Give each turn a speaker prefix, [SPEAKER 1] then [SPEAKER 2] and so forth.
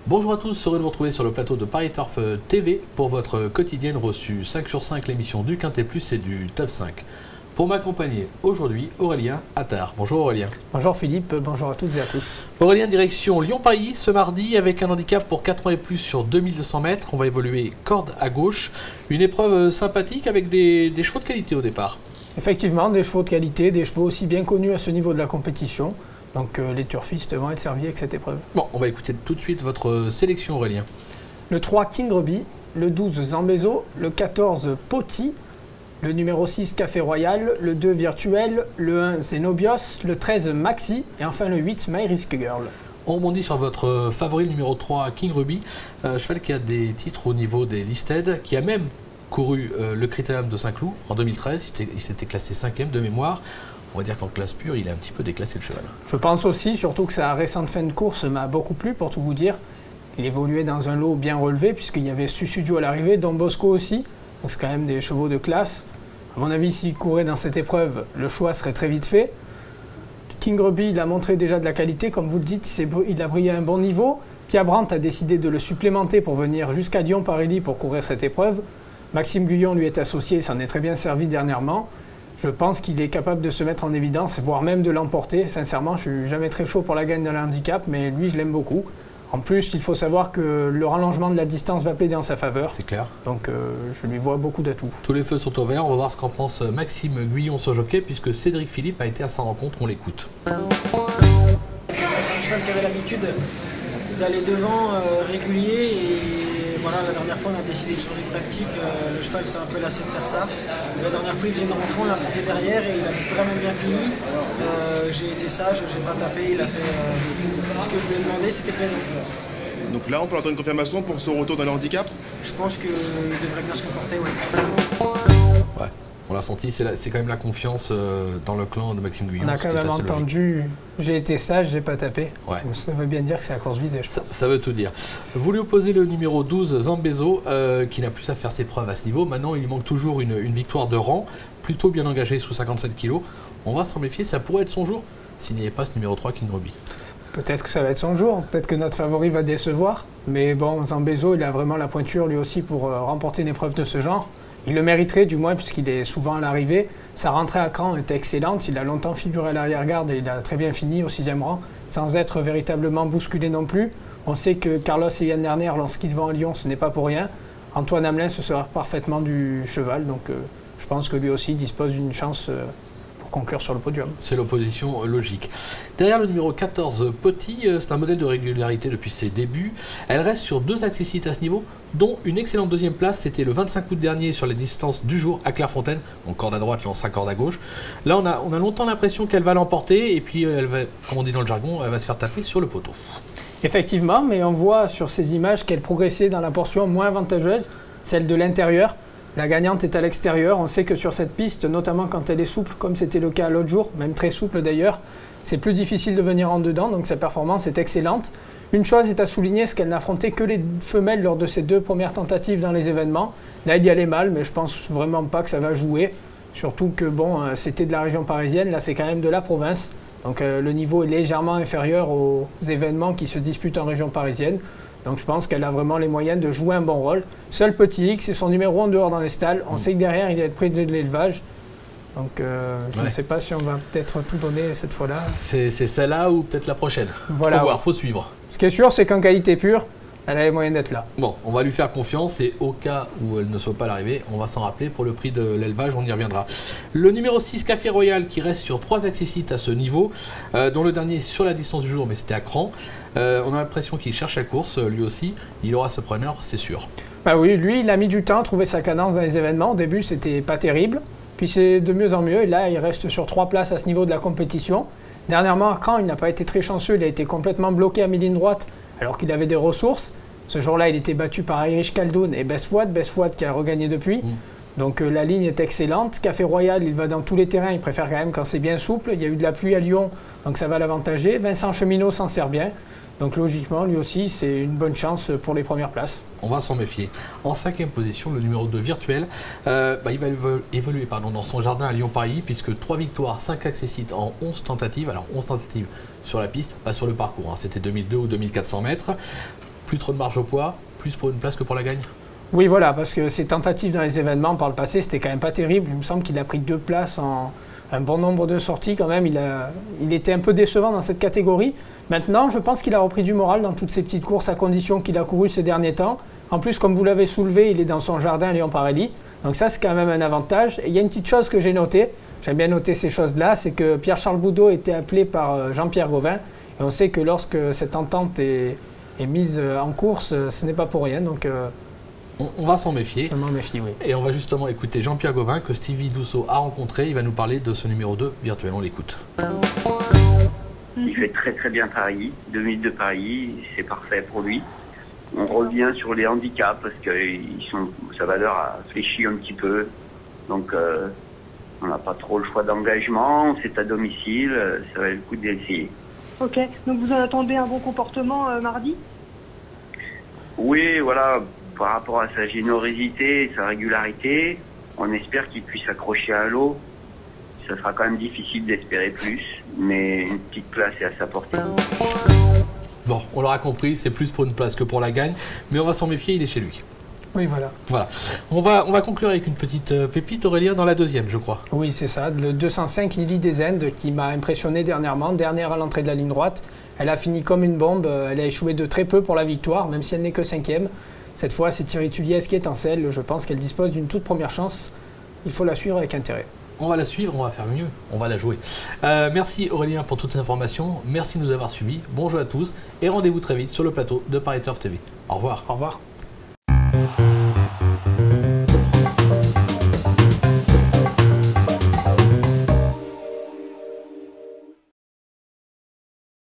[SPEAKER 1] Bonjour à tous, heureux de vous retrouver sur le plateau de Paris Turf TV pour votre quotidienne reçue 5 sur 5, l'émission du Quintet Plus et du Top 5. Pour m'accompagner aujourd'hui, Aurélien Attard. Bonjour Aurélien.
[SPEAKER 2] Bonjour Philippe, bonjour à toutes et à tous.
[SPEAKER 1] Aurélien, direction Lyon-Paris ce mardi avec un handicap pour 4 ans et plus sur 2200 mètres. On va évoluer corde à gauche. Une épreuve sympathique avec des chevaux de qualité au départ.
[SPEAKER 2] Effectivement, des chevaux de qualité, des chevaux aussi bien connus à ce niveau de la compétition. Donc les turfistes vont être servis avec cette épreuve.
[SPEAKER 1] Bon, on va écouter tout de suite votre sélection Aurélien.
[SPEAKER 2] Le 3 King Ruby, le 12 Zambezo, le 14 Poti, le numéro 6 Café Royal, le 2 Virtuel, le 1 Zenobios, le 13 Maxi et enfin le 8 My Risk Girl.
[SPEAKER 1] On rebondit sur votre favori, le numéro 3 King Ruby, cheval qui a des titres au niveau des listed, qui a même couru le Critérium de Saint-Cloud en 2013, il s'était classé 5e de mémoire. On va dire qu'en classe pure, il a un petit peu déclassé le cheval.
[SPEAKER 2] Je pense aussi, surtout que sa récente fin de course m'a beaucoup plu, pour tout vous dire. Il évoluait dans un lot bien relevé, puisqu'il y avait Susudio à l'arrivée, Don Bosco aussi. Donc c'est quand même des chevaux de classe. À mon avis, s'il courait dans cette épreuve, le choix serait très vite fait. King Ruby, il a montré déjà de la qualité, comme vous le dites, il a brillé à un bon niveau. Pierre Brandt a décidé de le supplémenter pour venir jusqu'à Lyon-Paris pour courir cette épreuve. Maxime Guyon lui est associé, s'en est très bien servi dernièrement. Je pense qu'il est capable de se mettre en évidence, voire même de l'emporter. Sincèrement, je ne suis jamais très chaud pour la gagne dans le handicap, mais lui, je l'aime beaucoup. En plus, il faut savoir que le rallongement de la distance va plaider en sa faveur.
[SPEAKER 1] C'est clair.
[SPEAKER 2] Donc, je lui vois beaucoup d'atouts.
[SPEAKER 1] Tous les feux sont au vert. On va voir ce qu'en pense Maxime Guyon, ce jockey, puisque Cédric Philippe a été à sa rencontre. On l'écoute.
[SPEAKER 3] C'est un cheval qui avait l'habitude d'aller devant régulier et voilà, la dernière fois on a décidé de changer de tactique, le cheval s'est un peu lassé de faire ça. La dernière fois il vient de rentrer, on l'a monté derrière et il a vraiment bien fini. J'ai été sage, j'ai pas tapé, il a fait tout ce que je lui ai demandé, c'était plaisant.
[SPEAKER 4] Donc là on peut attendre une confirmation pour son retour dans le handicap?
[SPEAKER 3] Je pense qu'il devrait bien se comporter, oui.
[SPEAKER 1] Ouais. On l'a senti, c'est quand même la confiance dans le clan de Maxime Guyon.
[SPEAKER 2] On a quand même entendu, j'ai été sage, j'ai pas tapé.
[SPEAKER 1] Ouais.
[SPEAKER 2] Ça veut bien dire que c'est la course visée, je pense.
[SPEAKER 1] Ça veut tout dire. Vous lui opposez le numéro 12, Zambezo, qui n'a plus à faire ses preuves à ce niveau. Maintenant, il lui manque toujours une victoire de rang, plutôt bien engagée sous 57 kg. On va s'en méfier, ça pourrait être son jour s'il n'y avait pas ce numéro 3, King Ruby.
[SPEAKER 2] Peut-être que ça va être son jour, peut-être que notre favori va décevoir. Mais bon, Zambezo, il a vraiment la pointure lui aussi pour remporter une épreuve de ce genre. Il le mériterait du moins puisqu'il est souvent à l'arrivée. Sa rentrée à cran était excellente, il a longtemps figuré à l'arrière-garde et il a très bien fini au 6e rang, sans être véritablement bousculé non plus. On sait que Carlos et Yann Lerner, lorsqu'ils vont à Lyon, ce n'est pas pour rien. Antoine Hamelin se sera parfaitement du cheval, donc je pense que lui aussi dispose d'une chance pour conclure sur le podium.
[SPEAKER 1] C'est l'opposition logique. Derrière le numéro 14, Poti, c'est un modèle de régularité depuis ses débuts. Elle reste sur 2 accessites à ce niveau, dont une excellente deuxième place. C'était le 25 août dernier sur les distances du jour à Clairefontaine. Donc corde à droite, lancera corde à gauche. Là, on a longtemps l'impression qu'elle va l'emporter et puis elle va, comme on dit dans le jargon, elle va se faire taper sur le poteau.
[SPEAKER 2] Effectivement, mais on voit sur ces images qu'elle progressait dans la portion moins avantageuse, celle de l'intérieur. La gagnante est à l'extérieur. On sait que sur cette piste, notamment quand elle est souple, comme c'était le cas l'autre jour, même très souple d'ailleurs, c'est plus difficile de venir en dedans, donc sa performance est excellente. Une chose est à souligner, c'est qu'elle n'affrontait que les femelles lors de ses 2 premières tentatives dans les événements. Là, il y allait mal, mais je pense vraiment pas que ça va jouer. Surtout que bon, c'était de la région parisienne, là c'est quand même de la province. Donc le niveau est légèrement inférieur aux événements qui se disputent en région parisienne. Donc je pense qu'elle a vraiment les moyens de jouer un bon rôle. Seul petit X, c'est son numéro en dehors dans les stalles. On sait que derrière, il va être près de l'élevage. Donc je ne sais pas si on va peut-être tout donner cette fois-là.
[SPEAKER 1] C'est celle-là ou peut-être la prochaine.
[SPEAKER 2] Voilà.
[SPEAKER 1] Faut voir, faut suivre.
[SPEAKER 2] Ce qui est sûr, c'est qu'en qualité pure, elle a les moyens d'être là.
[SPEAKER 1] Bon, on va lui faire confiance et au cas où elle ne soit pas à l'arrivée, on va s'en rappeler pour le prix de l'élevage, on y reviendra. Le numéro 6, Café Royal, qui reste sur 3 accessites à ce niveau, dont le dernier sur la distance du jour, mais c'était à cran. On a l'impression qu'il cherche la course, lui aussi. Il aura ce preneur, c'est sûr.
[SPEAKER 2] Bah oui, lui, il a mis du temps à trouver sa cadence dans les événements. Au début, c'était pas terrible. Puis c'est de mieux en mieux. Et là, il reste sur 3 places à ce niveau de la compétition. Dernièrement, à cran, il n'a pas été très chanceux. Il a été complètement bloqué à mi-ligne droite, alors qu'il avait des ressources. Ce jour-là, il était battu par Irish Caldoun et Best Fouad qui a regagné depuis. Donc la ligne est excellente. Café Royal, il va dans tous les terrains. Il préfère quand même quand c'est bien souple. Il y a eu de la pluie à Lyon, donc ça va l'avantager. Vincent Cheminot s'en sert bien. Donc logiquement, lui aussi, c'est une bonne chance pour les premières places.
[SPEAKER 1] On va s'en méfier. En 5e position, le numéro 2 Virtuel, il va évoluer dans son jardin à Lyon-Paris, puisque 3 victoires, 5 accessites en 11 tentatives. Alors 11 tentatives sur la piste, pas sur le parcours, hein. C'était 2002 ou 2400 mètres. plus trop de marge au poids, plus pour une place que pour la gagne.
[SPEAKER 2] Oui, voilà, parce que ses tentatives dans les événements par le passé, c'était quand même pas terrible. Il me semble qu'il a pris 2 places en un bon nombre de sorties quand même. Il était un peu décevant dans cette catégorie. Maintenant, je pense qu'il a repris du moral dans toutes ces petites courses à condition qu'il a courues ces derniers temps. En plus, comme vous l'avez soulevé, il est dans son jardin Lyon-Parelli. Donc ça, c'est quand même un avantage. Et il y a une petite chose que j'ai notée, j'aime bien noter ces choses-là, c'est que Pierre-Charles Boudot était appelé par Jean-Pierre Gauvin. Et on sait que lorsque cette entente est mise en course, ce n'est pas pour rien. Donc
[SPEAKER 1] on va s'en méfier.
[SPEAKER 2] je m'en méfie, oui.
[SPEAKER 1] Et on va justement écouter Jean-Pierre Gauvin que Stevie Dousseau a rencontré. Il va nous parler de ce numéro 2 virtuel. On l'écoute.
[SPEAKER 5] Il fait très très bien Paris, 2 minutes de Paris, c'est parfait pour lui. On revient sur les handicaps parce que sa valeur a fléchi un petit peu. Donc on n'a pas trop le choix d'engagement, c'est à domicile, ça va le coup d'essayer.
[SPEAKER 6] Ok, donc vous en attendez un bon comportement mardi?
[SPEAKER 5] Oui, voilà, par rapport à sa générosité, sa régularité, on espère qu'il puisse accrocher à l'eau. Ça sera quand même difficile d'espérer plus, mais une petite place est à sa portée.
[SPEAKER 1] Bon, on l'aura compris, c'est plus pour une place que pour la gagne, mais on va s'en méfier, il est chez lui.
[SPEAKER 2] Oui, voilà.
[SPEAKER 1] Voilà. On va conclure avec une petite pépite, Aurélien, dans la deuxième, je crois.
[SPEAKER 2] Oui, c'est ça. Le 205 Lily des Indes qui m'a impressionné dernièrement, dernière à l'entrée de la ligne droite. Elle a fini comme une bombe, elle a échoué de très peu pour la victoire, même si elle n'est que 5e. Cette fois, c'est Thierry Tulliez qui est en selle. Je pense qu'elle dispose d'une toute première chance. Il faut la suivre avec intérêt.
[SPEAKER 1] On va la suivre, on va faire mieux, on va la jouer. Merci Aurélien pour toutes ces informations, merci de nous avoir suivis, bon jeu à tous et rendez-vous très vite sur le plateau de Paris Turf TV. Au revoir.
[SPEAKER 2] Au revoir.